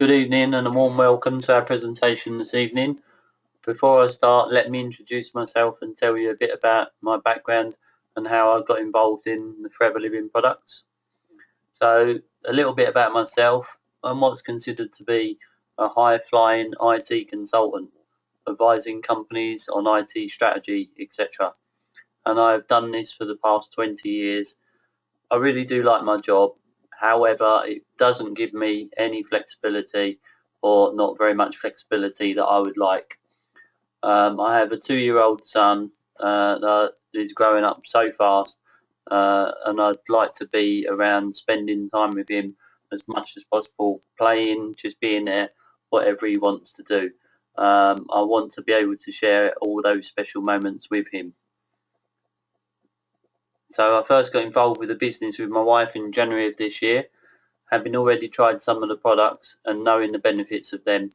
Good evening and a warm welcome to our presentation this evening. Before I start, let me introduce myself and tell you a bit about my background and how I got involved in the Forever Living products. So, a little bit about myself. I'm what's considered to be a high-flying IT consultant, advising companies on IT strategy, etc. And I've done this for the past 20 years. I really do like my job. However, it doesn't give me any flexibility, or not very much flexibility that I would like. I have a 2-year-old son that is growing up so fast, and I'd like to be around spending time with him as much as possible, playing, just being there, whatever he wants to do. I want to be able to share all those special moments with him. So I first got involved with the business with my wife in January of this year. Having already tried some of the products and knowing the benefits of them,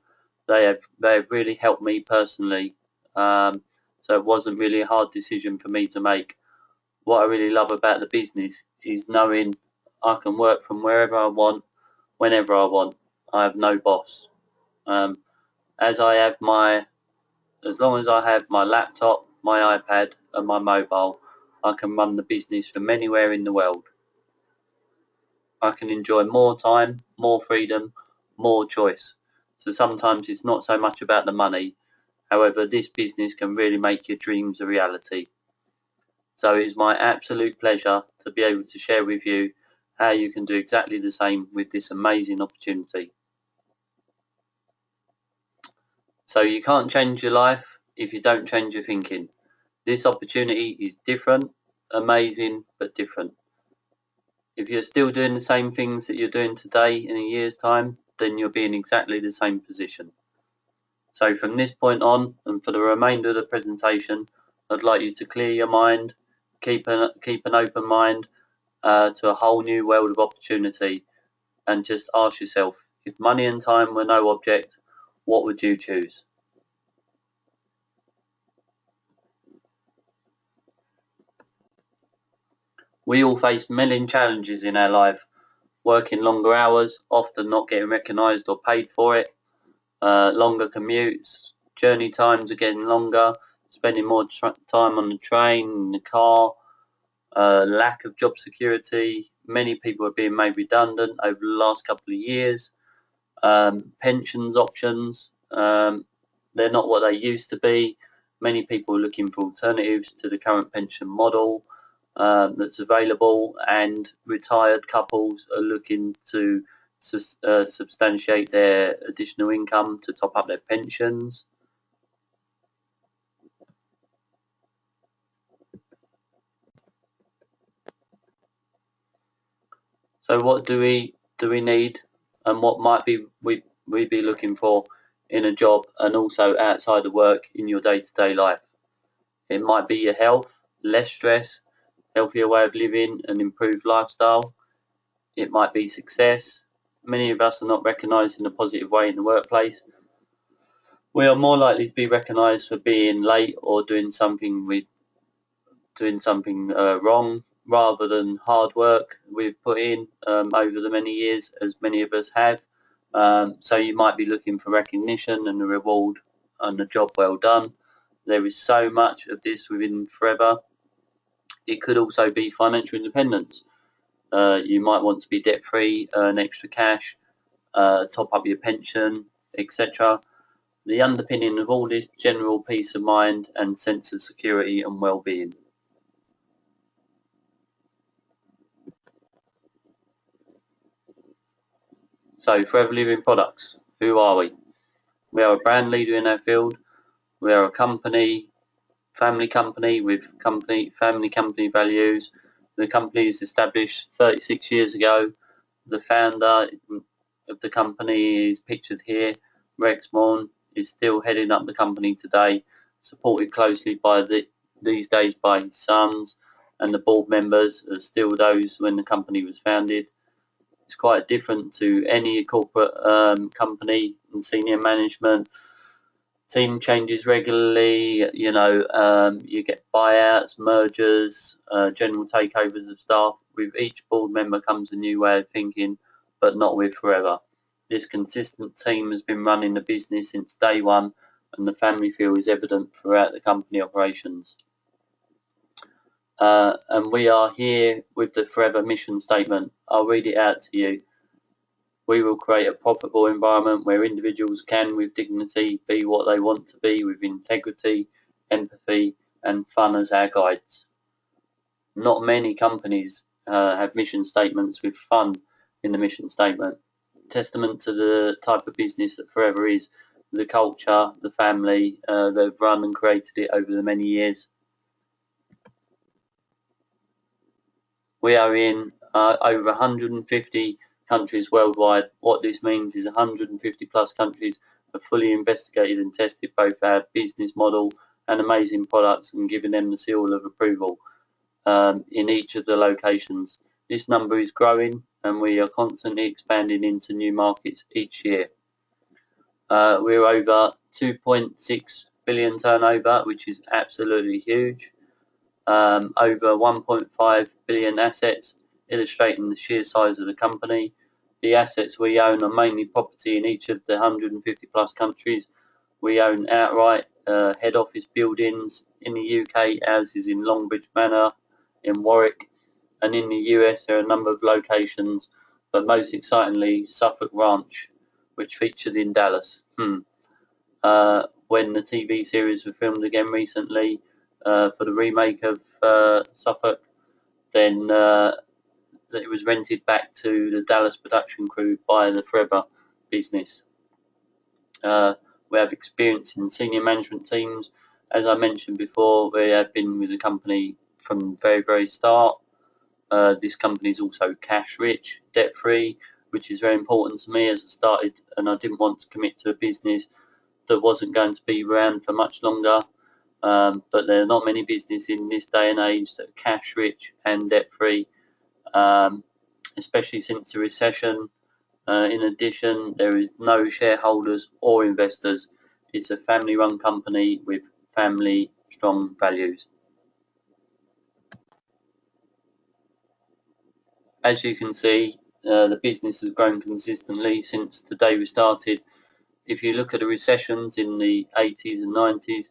they have really helped me personally. So it wasn't really a hard decision for me to make. What I really love about the business is knowing I can work from wherever I want, whenever I want. I have no boss. As long as I have my laptop, my iPad, and my mobile, I can run the business from anywhere in the world. I can enjoy more time, more freedom, more choice. So sometimes it's not so much about the money. However, this business can really make your dreams a reality. So it is my absolute pleasure to be able to share with you how you can do exactly the same with this amazing opportunity. So you can't change your life if you don't change your thinking. This opportunity is different, amazing, but different. If you're still doing the same things that you're doing today in a year's time, then you'll be in exactly the same position. So from this point on, and for the remainder of the presentation, I'd like you to clear your mind, keep an open mind to a whole new world of opportunity, and just ask yourself, if money and time were no object, what would you choose? We all face many challenges in our life, working longer hours, often not getting recognised or paid for it, longer commutes, journey times are getting longer, spending more time on the train, in the car, lack of job security. Many people are being made redundant over the last couple of years. Pensions options, they're not what they used to be. Many people are looking for alternatives to the current pension model that's available, and retired couples are looking to substantiate their additional income to top up their pensions. So what do we need, and what might we be looking for in a job and also outside of work in your day-to-day life? It might be your health, less stress, healthier way of living, and improved lifestyle. It might be success. Many of us are not recognised in a positive way in the workplace. We are more likely to be recognised for being late or doing something wrong, rather than hard work we've put in over the many years, as many of us have. So you might be looking for recognition and a reward and a job well done. There is so much of this within Forever. It could also be financial independence. You might want to be debt free, earn extra cash, top up your pension, etc. The underpinning of all this, general peace of mind and sense of security and well-being. So Forever Living Products, who are we? We are a brand leader in our field. We are a family company with family company values. The company is established 36 years ago. The founder of the company is pictured here. Rex Morn is still heading up the company today, supported closely by these days by his sons, and the board members are still those when the company was founded. It's quite different to any corporate company and senior management. Team changes regularly, you get buyouts, mergers, general takeovers of staff. With each board member comes a new way of thinking, but not with Forever. This consistent team has been running the business since day one, and the family feel is evident throughout the company operations. And we are here with the Forever mission statement. I'll read it out to you. We will create a profitable environment where individuals can, with dignity, be what they want to be, with integrity, empathy, and fun as our guides. Not many companies have mission statements with fun in the mission statement. Testament to the type of business that Forever is, the culture, the family, they've run and created it over the many years. We are in over 150 countries worldwide. What this means is 150 plus countries have fully investigated and tested both our business model and amazing products and given them the seal of approval in each of the locations. This number is growing and we are constantly expanding into new markets each year. We're over 2.6 billion turnover, which is absolutely huge. Over 1.5 billion assets, illustrating the sheer size of the company. The assets we own are mainly property in each of the 150 plus countries. We own outright head office buildings in the UK, houses in Longbridge Manor, in Warwick, and in the US there are a number of locations, but most excitingly Suffolk Ranch, which featured in Dallas. When the TV series was filmed again recently for the remake of Suffolk, then it was rented back to the Dallas production crew by the Forever business. We have experience in senior management teams. As I mentioned before, we have been with the company from the very, very start. This company is also cash rich, debt free, which is very important to me as I started and I didn't want to commit to a business that wasn't going to be around for much longer. But there are not many businesses in this day and age that are cash rich and debt free, especially since the recession. In addition, there is no shareholders or investors. It's a family run company with family strong values. As you can see, the business has grown consistently since the day we started. If you look at the recessions in the 80s and 90s,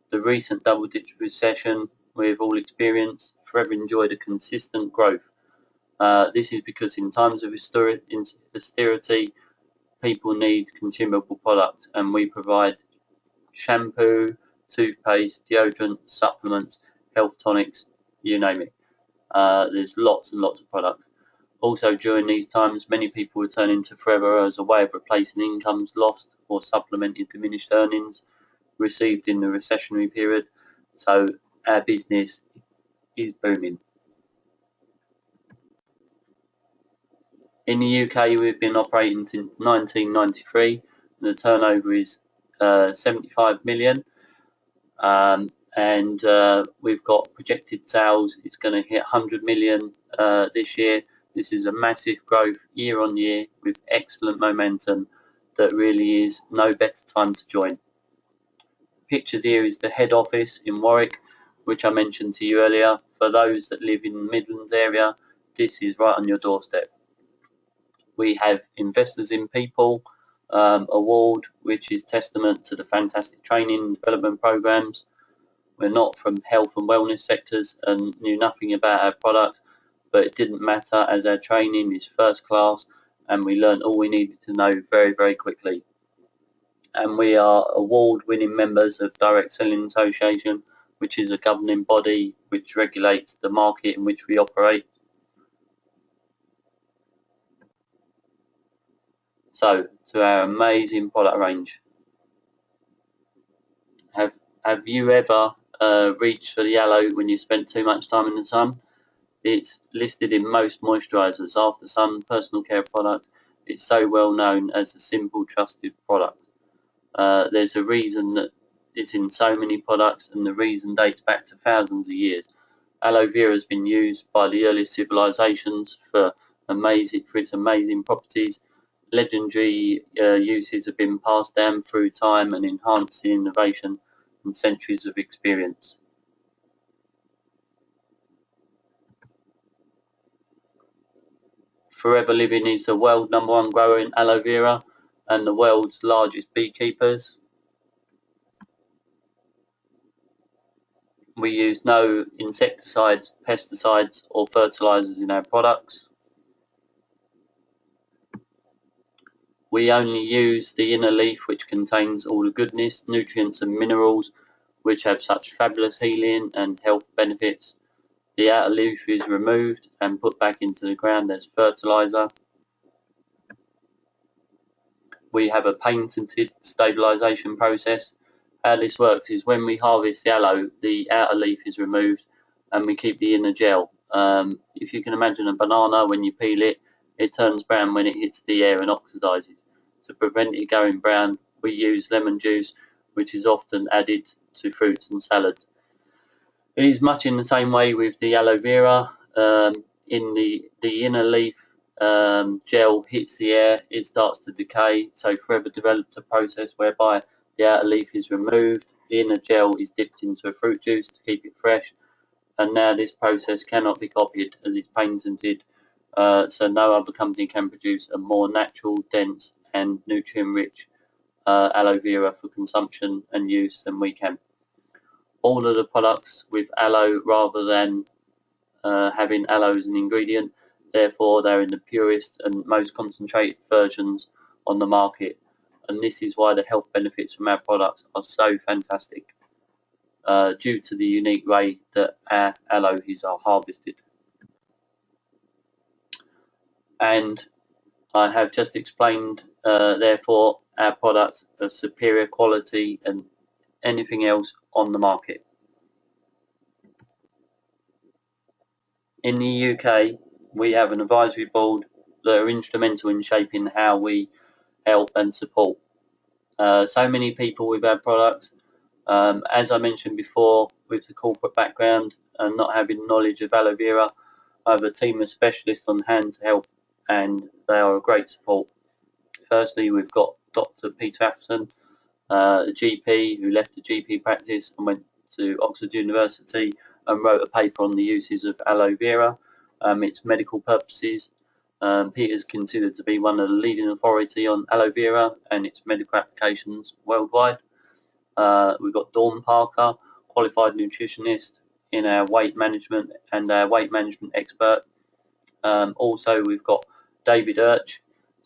the recent double-digit recession we've all experienced, Forever enjoyed a consistent growth. This is because in times of austerity, people need consumable products, and we provide shampoo, toothpaste, deodorant, supplements, health tonics, you name it. There's lots and lots of products. Also, during these times, many people are turning to Forever as a way of replacing incomes lost or supplementing diminished earnings received in the recessionary period. So our business is booming. In the UK, we've been operating since 1993. The turnover is 75 million. And we've got projected sales. It's going to hit 100 million this year. This is a massive growth year on year with excellent momentum that really is no better time to join. Pictured here is the head office in Warwick, which I mentioned to you earlier. For those that live in the Midlands area, this is right on your doorstep. We have Investors in People award, which is testament to the fantastic training and development programs. We're not from health and wellness sectors and knew nothing about our product, but it didn't matter as our training is first class and we learned all we needed to know very, very quickly. And we are award-winning members of Direct Selling Association, which is a governing body which regulates the market in which we operate. So, to our amazing product range. Have you ever reached for the aloe when you spent too much time in the sun? It's listed in most moisturisers. After Sun personal care product, it's so well known as a simple, trusted product. There's a reason that it's in so many products, and the reason dates back to thousands of years. Aloe vera has been used by the earliest civilizations for its amazing properties. Legendary uses have been passed down through time and enhanced the innovation and centuries of experience. Forever Living is the world #1 grower in aloe vera. and the world's largest beekeepers. We use no insecticides, pesticides or fertilizers in our products. We only use the inner leaf, which contains all the goodness, nutrients and minerals which have such fabulous healing and health benefits. The outer leaf is removed and put back into the ground as fertilizer. We have a patented stabilization process. How this works is when we harvest the aloe, the outer leaf is removed and we keep the inner gel. If you can imagine a banana, when you peel it, it turns brown when it hits the air and oxidizes. To prevent it going brown, we use lemon juice, which is often added to fruits and salads. It is much in the same way with the aloe vera. In the inner leaf gel hits the air, it starts to decay. So Forever developed a process whereby the outer leaf is removed, the inner gel is dipped into a fruit juice to keep it fresh, and now this process cannot be copied as it's patented, so no other company can produce a more natural, dense and nutrient-rich aloe vera for consumption and use than we can. All of the products with aloe rather than having aloe as an ingredient, therefore they're in the purest and most concentrated versions on the market, and this is why the health benefits from our products are so fantastic, due to the unique way that our aloes are harvested. And I have just explained, therefore, our products are superior quality than anything else on the market. In the UK, we have an advisory board that are instrumental in shaping how we help and support so many people with our products. As I mentioned before, with the corporate background and not having knowledge of aloe vera, I have a team of specialists on hand to help, and they are a great support. Firstly, we've got Dr. Peter Appleton, a GP who left the GP practice and went to Oxford University and wrote a paper on the uses of aloe vera, its medical purposes. Peter's considered to be one of the leading authority on aloe vera and its medical applications worldwide. We've got Dawn Parker, qualified nutritionist in our weight management and our weight management expert. Also, we've got David Urch,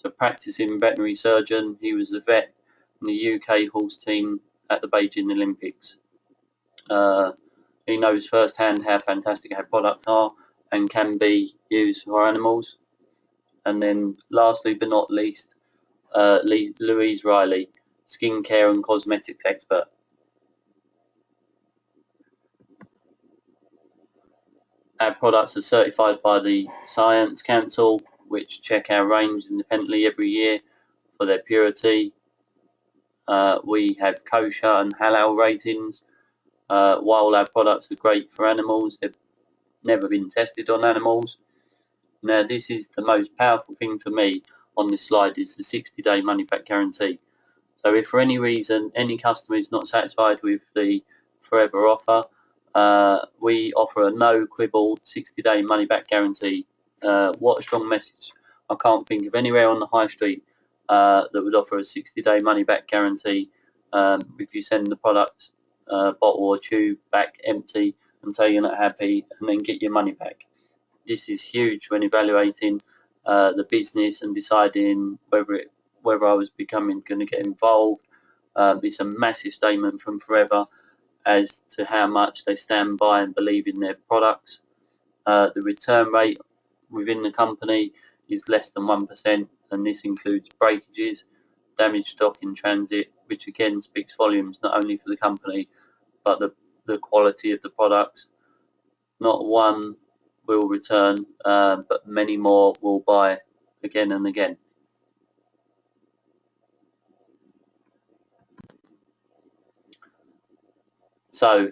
a practicing veterinary surgeon. He was a vet in the UK horse team at the Beijing Olympics. He knows firsthand how fantastic our products are and can be used for animals. And then lastly but not least, Louise Riley, skincare and cosmetics expert. Our products are certified by the Science Council, which check our range independently every year for their purity. We have kosher and halal ratings. While our products are great for animals, they've never been tested on animals. Now, this is the most powerful thing for me on this slide, is the 60-day money-back guarantee. So if for any reason any customer is not satisfied with the Forever offer, we offer a no quibble 60-day money-back guarantee. What a strong message. I can't think of anywhere on the high street that would offer a 60-day money-back guarantee if you send the product bottle or tube back empty and say you're not happy and then get your money back. This is huge when evaluating the business and deciding whether I was going to get involved. It's a massive statement from Forever as to how much they stand by and believe in their products. The return rate within the company is less than 1%, and this includes breakages, damaged stock in transit, which again speaks volumes not only for the company but the quality of the products. Not one will return, but many more will buy again and again. So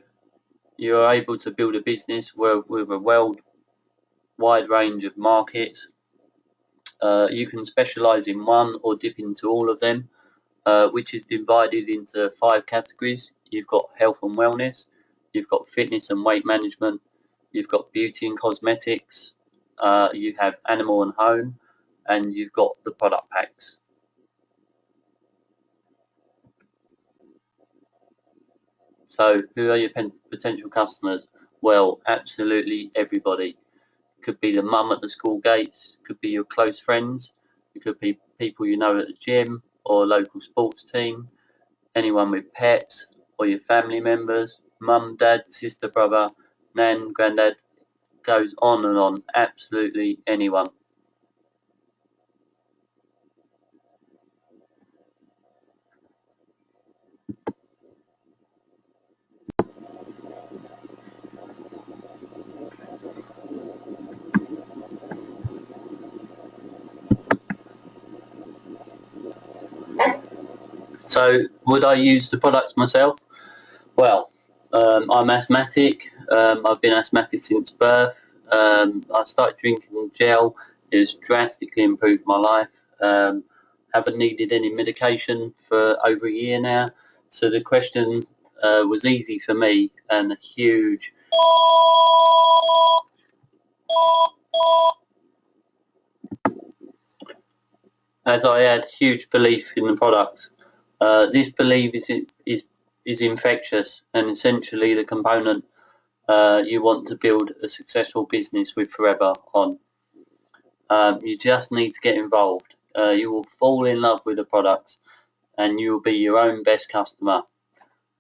you are able to build a business with a wide range of markets. You can specialize in one or dip into all of them, which is divided into 5 categories. You've got health and wellness, you've got fitness and weight management, you've got beauty and cosmetics, you have animal and home, and you've got the product packs. So who are your potential customers? Well, absolutely everybody. Could be the mum at the school gates, could be your close friends, it could be people you know at the gym or local sports team, anyone with pets or your family members, mum, dad, sister, brother, nan, granddad, goes on and on, absolutely anyone. So would I use the products myself? Well, I'm asthmatic. I've been asthmatic since birth. I started drinking gel. It's drastically improved my life. Haven't needed any medication for over a year now. So the question was easy for me and a huge. As I had huge belief in the product. This belief is infectious and essentially the component you want to build a successful business with forever on. You just need to get involved. You will fall in love with the products and you will be your own best customer.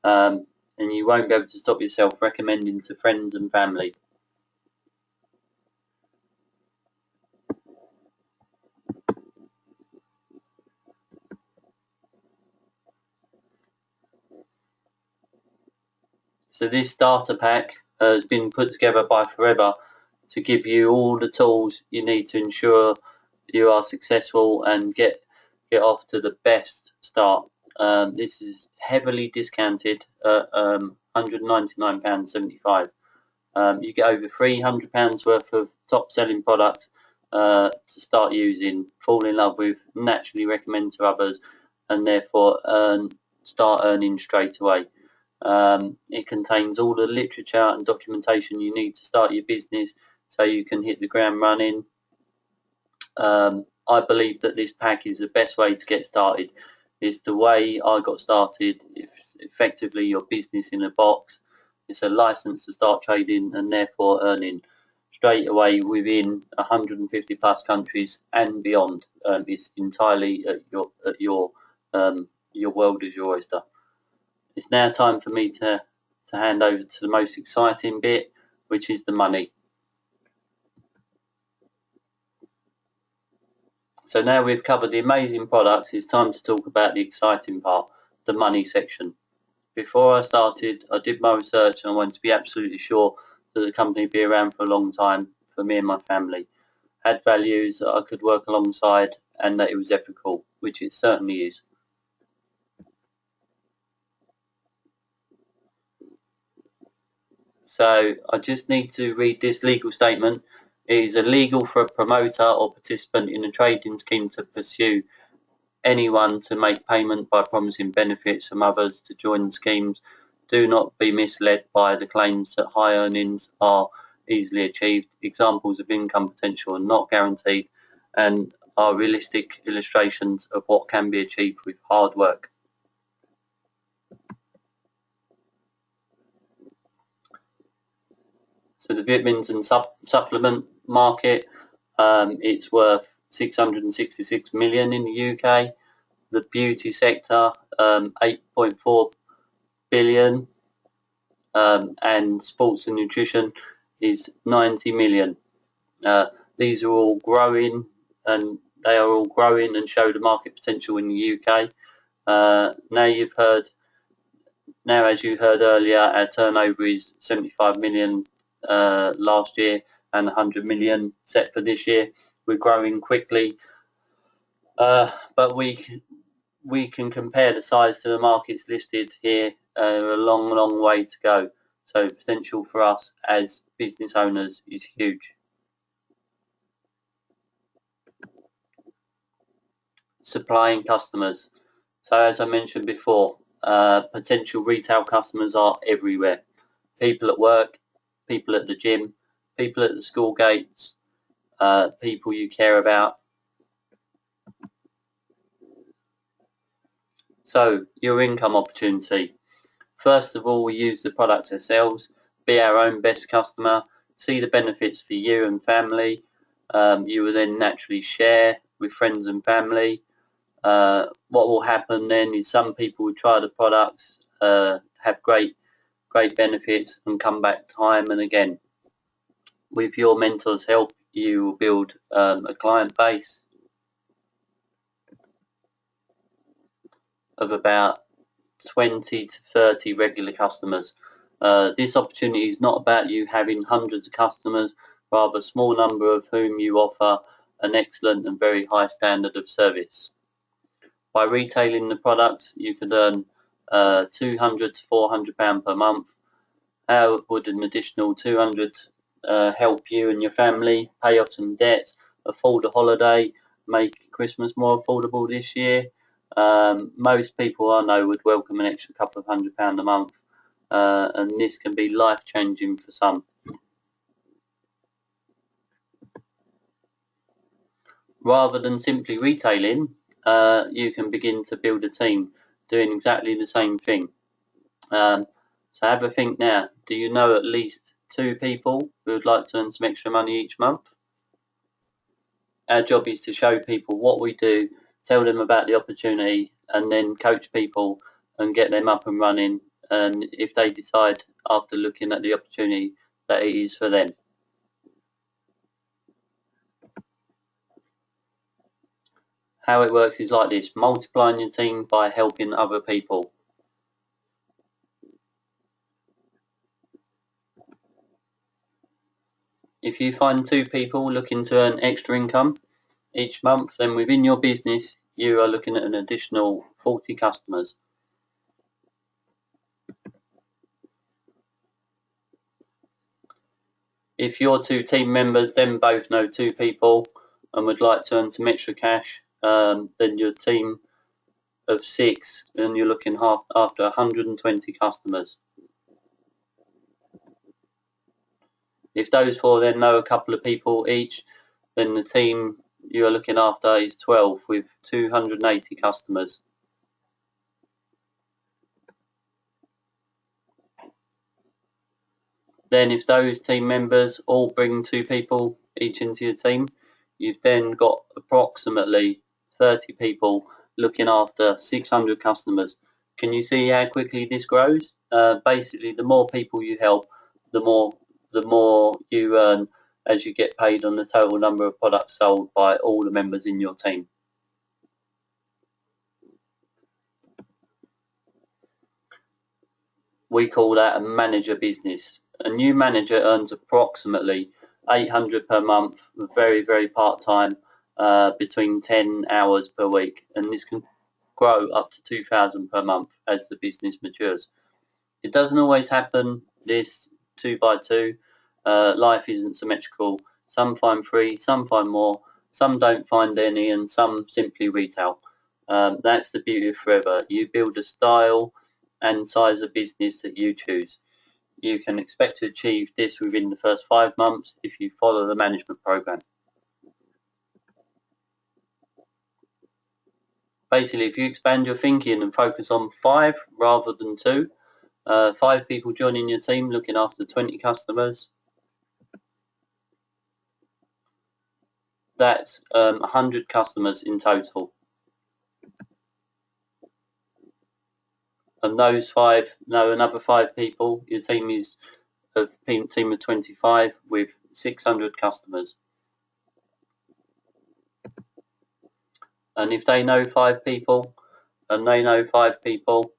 And you won't be able to stop yourself recommending to friends and family. So this starter pack has been put together by Forever to give you all the tools you need to ensure you are successful and get off to the best start. This is heavily discounted at £199.75. You get over £300 worth of top selling products to start using, fall in love with, naturally recommend to others, and therefore start earning straight away. It contains all the literature and documentation you need to start your business so you can hit the ground running. I believe that this pack is the best way to get started. It's the way I got started. It's effectively your business in a box. It's a license to start trading and therefore earning straight away within 150 plus countries and beyond. It's entirely at your world is your oyster. It's now time for me to hand over to the most exciting bit, which is the money. So now we've covered the amazing products, it's time to talk about the exciting part, the money section. Before I started, I did my research and I wanted to be absolutely sure that the company would be around for a long time for me and my family, had values that I could work alongside, and that it was ethical, which it certainly is. So I just need to read this legal statement. It is illegal for a promoter or participant in a trading scheme to pursue anyone to make payment by promising benefits from others to join schemes. Do not be misled by the claims that high earnings are easily achieved. Examples of income potential are not guaranteed and are realistic illustrations of what can be achieved with hard work. So the vitamins and supplement market, it's worth 666 million in the UK. The beauty sector, 8.4 billion, and sports and nutrition is 90 million. These are all growing, and they are all growing and show the market potential in the UK. Now as you heard earlier, our turnover is 75 million last year and 100 million set for this year. We're growing quickly, but we can compare the size to the markets listed here. A long way to go. So potential for us as business owners is huge. Supplying customers. So as I mentioned before, potential retail customers are everywhere. People at work, people at the gym, people at the school gates, people you care about. So your income opportunity. First of all, we use the products ourselves, be our own best customer, see the benefits for you and family. You will then naturally share with friends and family. What will happen then is some people will try the products, have great benefits, and come back time and again. With your mentor's help, you will build a client base of about 20 to 30 regular customers. This opportunity is not about you having hundreds of customers, rather a small number of whom you offer an excellent and very high standard of service. By retailing the products, you could earn £200 to £400 per month. How would an additional 200 help you and your family pay off some debts, afford a holiday, make Christmas more affordable this year? Most people I know would welcome an extra couple of £100 a month, and this can be life-changing for some. Rather than simply retailing, you can begin to build a team doing exactly the same thing. So have a think now. Do you know at least 2 people who would like to earn some extra money each month? Our job is to show people what we do, tell them about the opportunity, and then coach people and get them up and running. And if they decide after looking at the opportunity that it is for them. How it works is like this: multiplying your team by helping other people. If you find 2 people looking to earn extra income each month, then within your business you are looking at an additional 40 customers. If your 2 team members then both know 2 people and would like to earn some extra cash, then your team of 6, and you're looking after 120 customers. If those 4 then know a couple of people each, then the team you are looking after is 12 with 280 customers. Then if those team members all bring 2 people each into your team, you've then got approximately 30 people looking after 600 customers. Can you see how quickly this grows? Basically, the more people you help, the more you earn as you get paid on the total number of products sold by all the members in your team. We call that a manager business. A new manager earns approximately 800 per month, very, very part-time, between 10 hours per week, and this can grow up to 2,000 per month as the business matures. It doesn't always happen this 2 by 2. Life isn't symmetrical. Some find 3, some find more, some don't find any, and some simply retail. That's the beauty of Forever. You build a style and size of business that you choose. You can expect to achieve this within the first 5 months if you follow the management program. Basically, if you expand your thinking and focus on 5 rather than 2, 5 people joining your team looking after 20 customers, that's 100 customers in total. And those 5 know another 5 people. Your team is a team of 25 with 600 customers. And if they know 5 people and they know 5 people,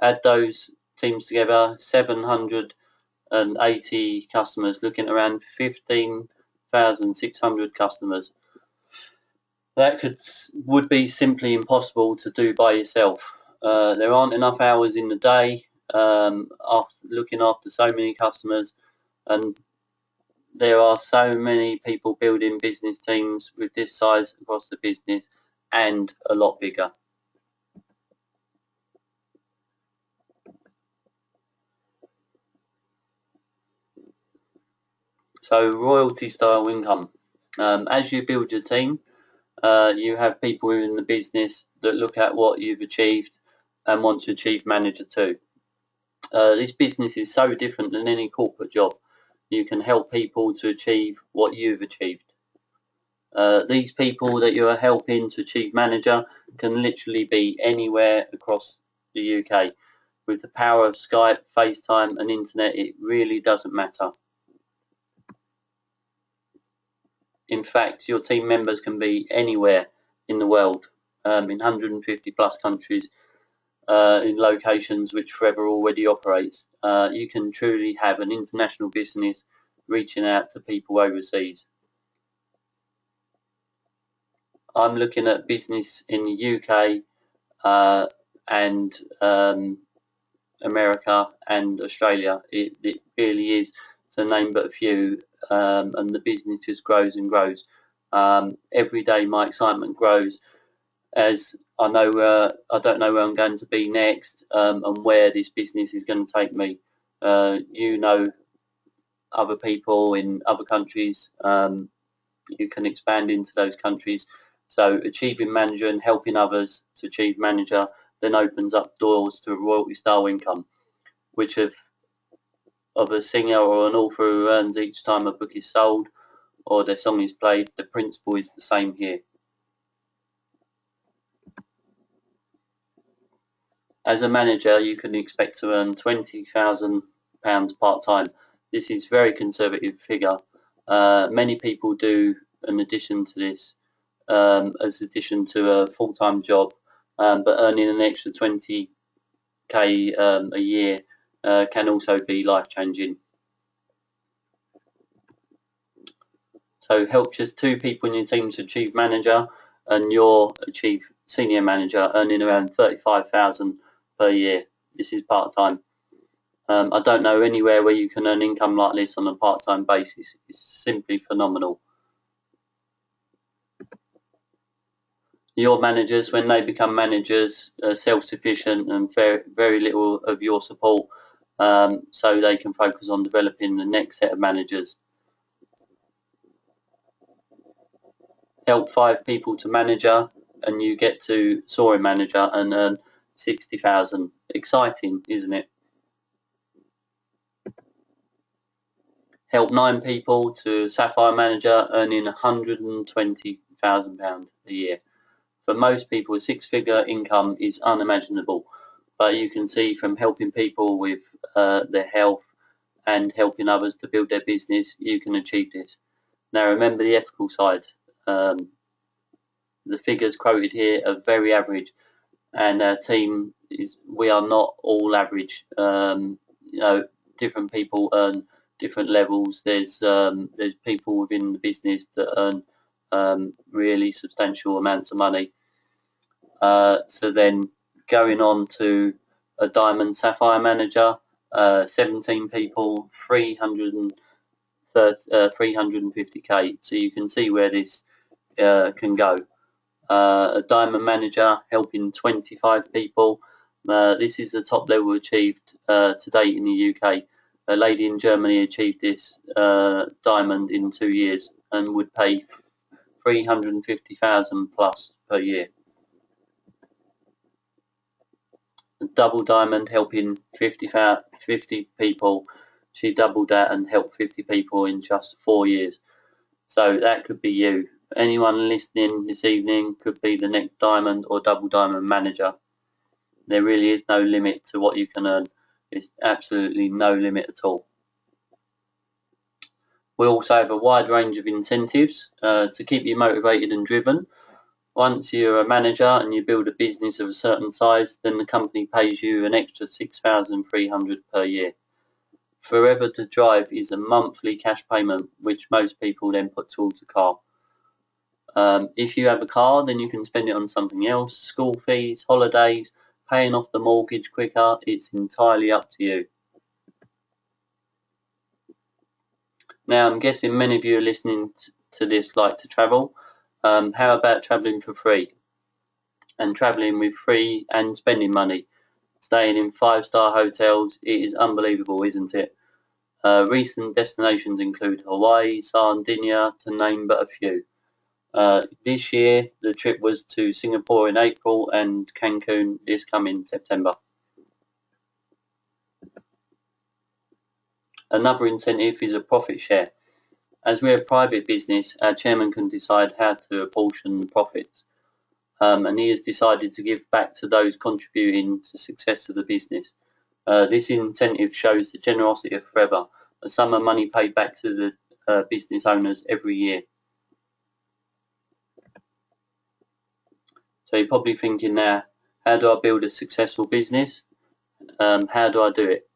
add those teams together, 780 customers, looking around 15,600 customers. That would be simply impossible to do by yourself. There aren't enough hours in the day after looking after so many customers, and there are so many people building business teams with this size across the business and a lot bigger. So royalty style income. As you build your team, you have people in the business that look at what you've achieved and want to achieve manager too. This business is so different than any corporate job. You can help people to achieve what you've achieved. These people that you are helping to achieve manager can literally be anywhere across the UK. With the power of Skype, FaceTime and internet, it really doesn't matter. In fact, your team members can be anywhere in the world, in 150 plus countries, in locations which Forever already operates. You can truly have an international business reaching out to people overseas. I'm looking at business in the UK and America and Australia. It really is, to name but a few, and the business just grows and grows. Every day my excitement grows as I know I don't know where I'm going to be next, and where this business is going to take me. You know, other people in other countries, you can expand into those countries. So achieving manager and helping others to achieve manager then opens up doors to a royalty style income, which of a singer or an author who earns each time a book is sold or their song is played. The principle is the same here. As a manager, you can expect to earn £20,000 part-time. This is a very conservative figure. Many people do an addition to this, as addition to a full-time job, but earning an extra 20k a year can also be life-changing. So help just 2 people in your team to achieve manager, and you'll achieve senior manager, earning around 35,000 per year. This is part-time. I don't know anywhere where you can earn income like this on a part-time basis. It's simply phenomenal. Your managers, when they become managers, are self-sufficient and very little of your support, so they can focus on developing the next set of managers. Help 5 people to manager and you get to soaring manager and earn 60,000. Exciting, isn't it? Help 9 people to sapphire manager, earning £120,000 a year. For most people, a 6-figure income is unimaginable, but you can see from helping people with their health and helping others to build their business, you can achieve this. Now remember the ethical side. The figures quoted here are very average, and our team we are not all average. You know, different people earn different levels. There's people within the business that earn really substantial amounts of money. So then going on to a diamond sapphire manager, 17 people, 350k. So you can see where this can go. A diamond manager helping 25 people. This is the top level achieved to date in the UK. A lady in Germany achieved this diamond in 2 years and would pay 350,000 plus per year. A double diamond helping 50 people. She doubled that and helped 50 people in just 4 years. So that could be you. Anyone listening this evening could be the next diamond or double diamond manager. There really is no limit to what you can earn. There's absolutely no limit at all. We also have a wide range of incentives to keep you motivated and driven. Once you're a manager and you build a business of a certain size, then the company pays you an extra 6,300 per year. Forever to Drive is a monthly cash payment, which most people then put towards a car. If you have a car, then you can spend it on something else, school fees, holidays, paying off the mortgage quicker. It's entirely up to you. Now, I'm guessing many of you are listening to this like to travel. How about traveling for free? And traveling with free and spending money. Staying in 5-star hotels. It is unbelievable, isn't it? Recent destinations include Hawaii, Sardinia, to name but a few. This year, the trip was to Singapore in April and Cancun this coming September. Another incentive is a profit share. As we're a private business, our chairman can decide how to apportion the profits, and he has decided to give back to those contributing to the success of the business. This incentive shows the generosity of Forever, a sum of money paid back to the business owners every year. So you're probably thinking now, how do I build a successful business? How do I do it?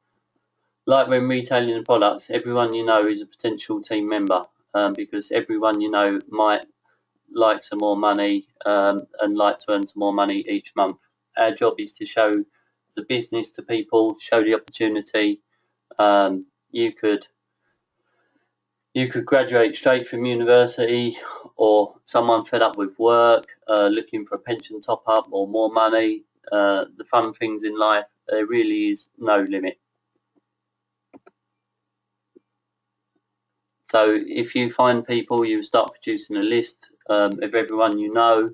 Like when retailing the products, everyone you know is a potential team member, because everyone you know might like some more money and like to earn some more money each month. Our job is to show the business to people, show the opportunity. You could graduate straight from university, or someone fed up with work, looking for a pension top up or more money. The fun things in life, there really is no limit. So if you find people, you start producing a list of everyone you know.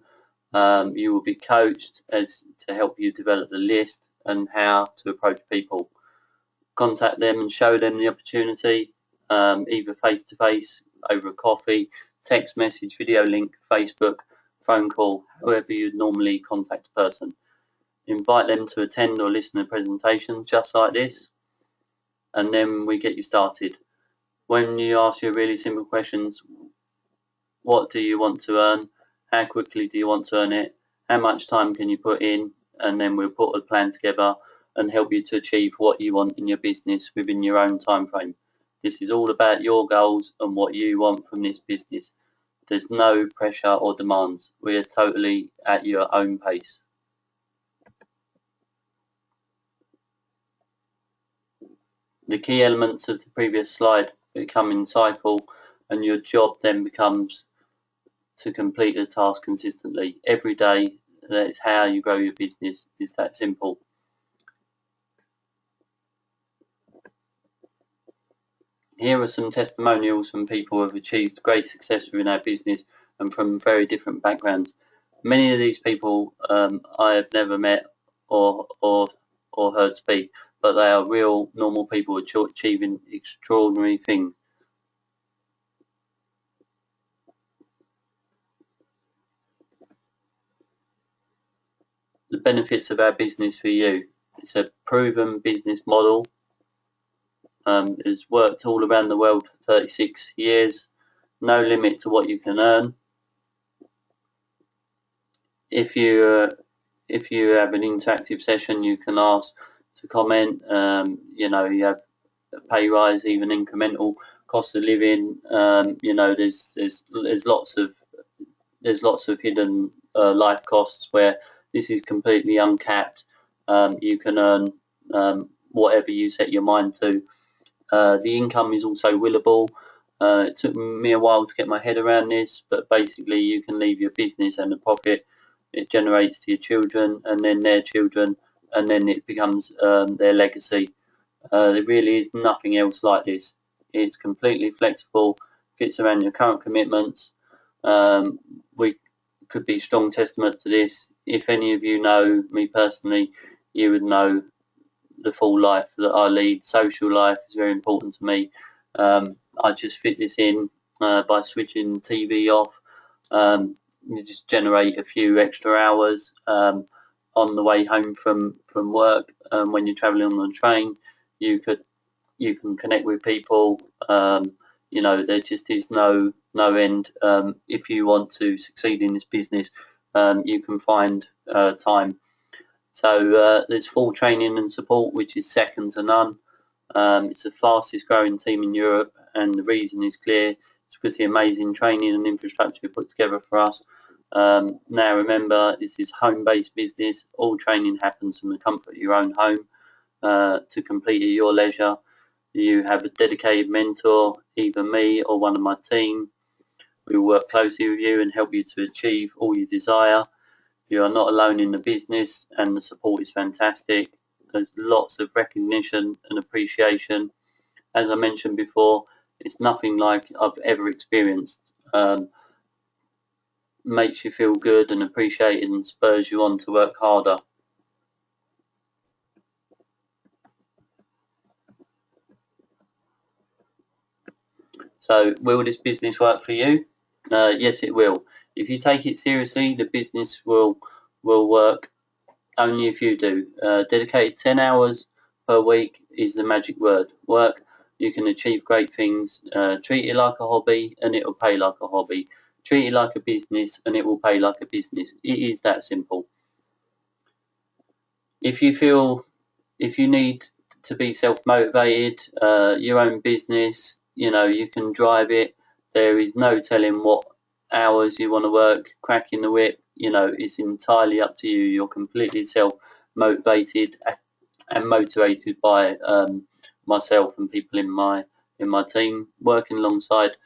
You will be coached as to help you develop the list and how to approach people. Contact them and show them the opportunity, either face to face, over a coffee, text message, video link, Facebook, phone call, however you'd normally contact a person. Invite them to attend or listen to a presentation just like this, and then we get you started. When you ask your really simple questions, what do you want to earn? How quickly do you want to earn it? How much time can you put in? And then we'll put a plan together and help you to achieve what you want in your business within your own time frame. This is all about your goals and what you want from this business. There's no pressure or demands. We are totally at your own pace. The key elements of the previous slide become in cycle, and your job then becomes to complete the task consistently every day. That's how you grow your business. It's that simple. Here are some testimonials from people who have achieved great success within our business and from very different backgrounds. Many of these people I have never met or heard speak, but they are real normal people achieving extraordinary things. The benefits of our business for you. It's a proven business model. It's worked all around the world for 36 years. No limit to what you can earn. If you have an interactive session, you can ask to comment. You know, you have a pay rise, even incremental cost of living. You know, there's lots of hidden life costs where this is completely uncapped. You can earn whatever you set your mind to. The income is also willable. It took me a while to get my head around this, but basically you can leave your business and the profit it generates to your children and then their children, and then it becomes their legacy. There really is nothing else like this. It's completely flexible, fits around your current commitments. We could be strong testament to this. If any of you know me personally, you would know the full life that I lead. Social life is very important to me. I just fit this in by switching TV off. You just generate a few extra hours on the way home from work. When you're traveling on the train, you can connect with people. You know, there just is no end. If you want to succeed in this business, you can find time. So there's full training and support, which is second to none. It's the fastest growing team in Europe, and the reason is clear. It's because the amazing training and infrastructure we put together for us. Now remember, this is home-based business. All training happens from the comfort of your own home to complete at your leisure. You have a dedicated mentor, either me or one of my team. We will work closely with you and help you to achieve all you desire. You are not alone in the business, and the support is fantastic. There's lots of recognition and appreciation. As I mentioned before, it's nothing like I've ever experienced. Makes you feel good and appreciated and spurs you on to work harder. So will this business work for you? Yes, it will. If you take it seriously, the business will work. Only if you do. Dedicate 10 hours per week is the magic word. Work. You can achieve great things. Treat it like a hobby and it will pay like a hobby. Treat it like a business and it will pay like a business. It is that simple. If you need to be self-motivated, your own business, you can drive it. There is no telling what hours you want to work, cracking the whip, it's entirely up to you. You're completely self-motivated and motivated by myself and people in my team, working alongside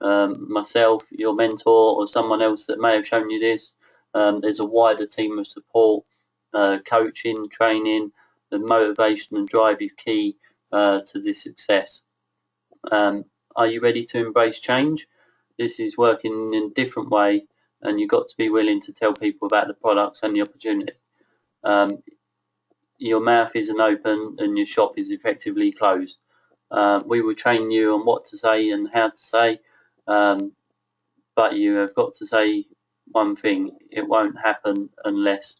myself, your mentor, or someone else that may have shown you this. There's a wider team of support, coaching, training. The motivation and drive is key to this success. Are you ready to embrace change? This is working in a different way, and you've got to be willing to tell people about the products and the opportunity. Your mouth isn't open and your shop is effectively closed. We will train you on what to say and how to say, but you have got to say one thing: it won't happen unless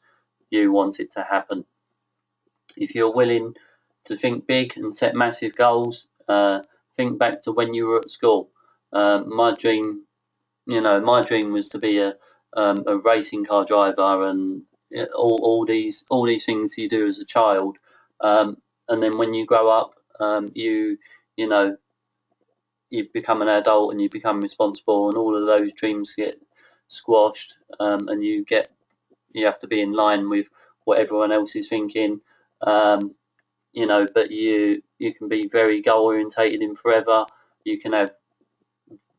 you want it to happen. If you're willing to think big and set massive goals, think back to when you were at school. My dream was to be a racing car driver, and all these things you do as a child, and then when you grow up, you become an adult and you become responsible, and all of those dreams get squashed, and you have to be in line with what everyone else is thinking. But you can be very goal orientated in forever. You can have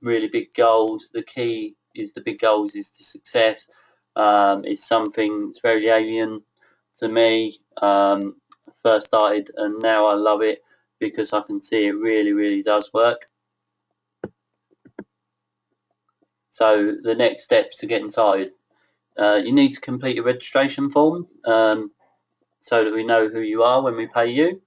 really big goals. The key is the big goals is to success. It's something that's very alien to me. First started and now I love it because I can see it really does work. So the next steps to getting started. You need to complete a registration form so that we know who you are when we pay you.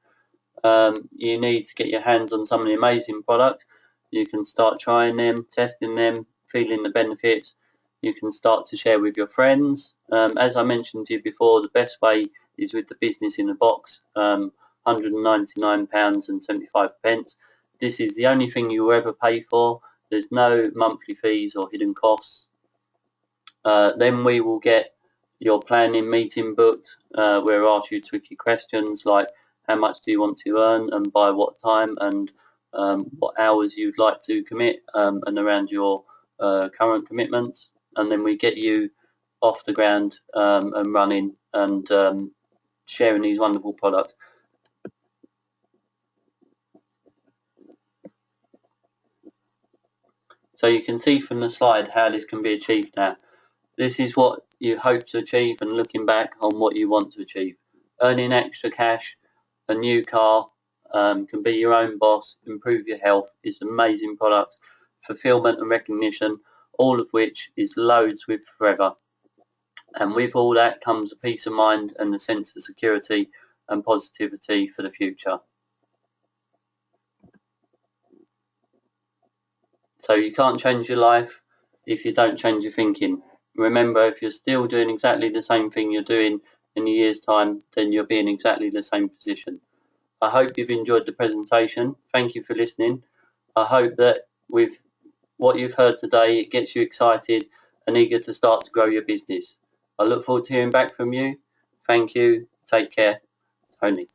You need to get your hands on some of the amazing products. You can start trying them, testing them, feeling the benefits. You can start to share with your friends. As I mentioned to you before, the best way is with the business in a box, £199.75. This is the only thing you will ever pay for. There's no monthly fees or hidden costs. Then we will get your planning meeting booked, where we'll ask you tricky questions like how much do you want to earn and by what time, and what hours you'd like to commit, and around your current commitments. And then we get you off the ground and running and sharing these wonderful products. So you can see from the slide how this can be achieved now. This is what you hope to achieve, and looking back on what you want to achieve. Earning extra cash, a new car, can be your own boss, improve your health, it's amazing products, fulfillment and recognition, all of which is loads with forever. And with all that comes a peace of mind and a sense of security and positivity for the future. So you can't change your life if you don't change your thinking. Remember, if you're still doing exactly the same thing you're doing in a year's time, then you'll be in exactly the same position. I hope you've enjoyed the presentation. Thank you for listening. I hope that with what you've heard today, it gets you excited and eager to start to grow your business. I look forward to hearing back from you. Thank you. Take care. Tony.